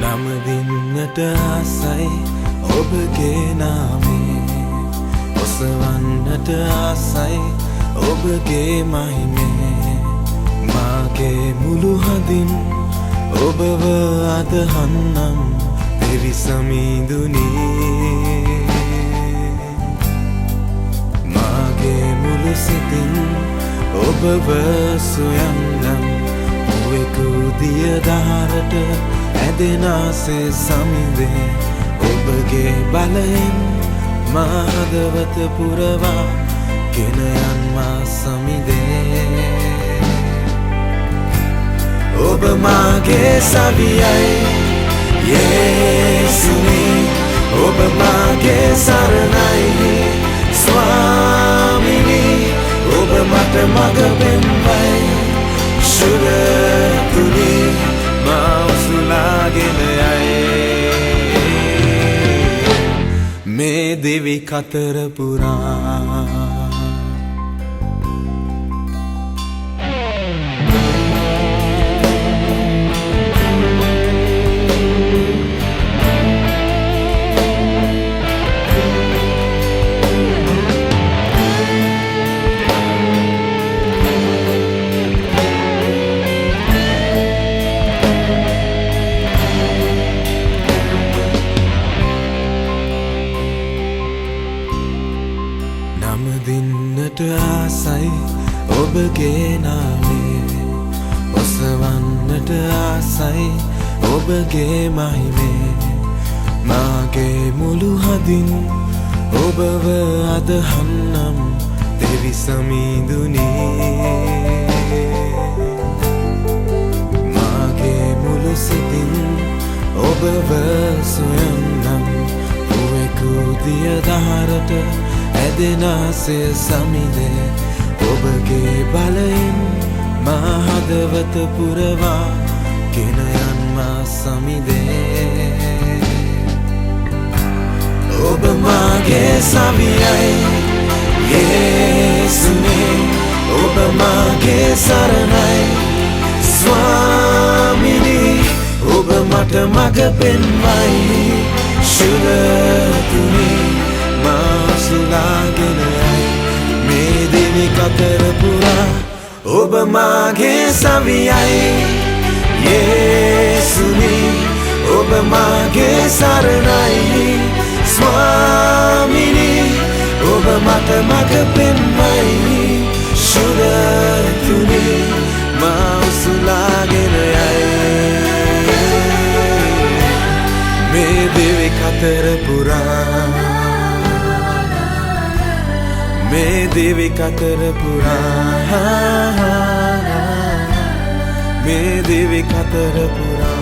නමදින්නට ආසයි ඔබගේ නාමේ ඔසවන්නට ආසයි ඔබගේ මහිමේ මාගේ මුළු හදින් ඔබව අදහන්නම් පිරිසමිඳුනි මාගේ මුළු සිතින් ඔබව සොයන්නම් ඔවෙකු දිය දහරට ඇදෙනාසේ සමිදේ ඔබගේ බලයෙන් මා හදවත පුරවා ගෙන යන්මා සමිදේ ඔබ මාගේ සවියයි යේසුනි ඔබ මාගේ සරණයි ස්වාමිනි ඔබ මට මඟ පෙන්වයි සුරතුනි මා උසුලාගෙන යයි මේ දිවි කතර පුරා නමදින්නට ආසයි ඔබගේ නාමේ ඔසවන්නට ආසයි ඔබගේ මහිමේ මාගේ මුළු හදින් ඔබව අදහන්නම් පිරිසමිඳුනි මාගේ මුළු සිතින් ඔබව සොයන්නම් ඔවෙකු දිය දහරට ඇදෙනාසේ සමිදේ ඔබගේ බලයෙන් මා හදවත පුරවා ගෙන යන්මා සමිදේ ඔබ මාගේ සවියයි යේසුනි ඔබ මාගේ සරණයි ස්වාමිනි ඔබ මට මඟ පෙන්වයි සුරතුනි මා සුලාගෙන යයි මේ දිවි කතර පුරා ඔබ මාගේ සවියයි යේසුනි ඔබ මාගේ සරණයි ස්වාමිනි ඔබ මට මඟ පෙන්වයි සුරතුනි මා උසුලාගෙන යයි මේ දිවි කතර පුරා මේ දිවි කතර පුරා මේ දිවි කතර පුරා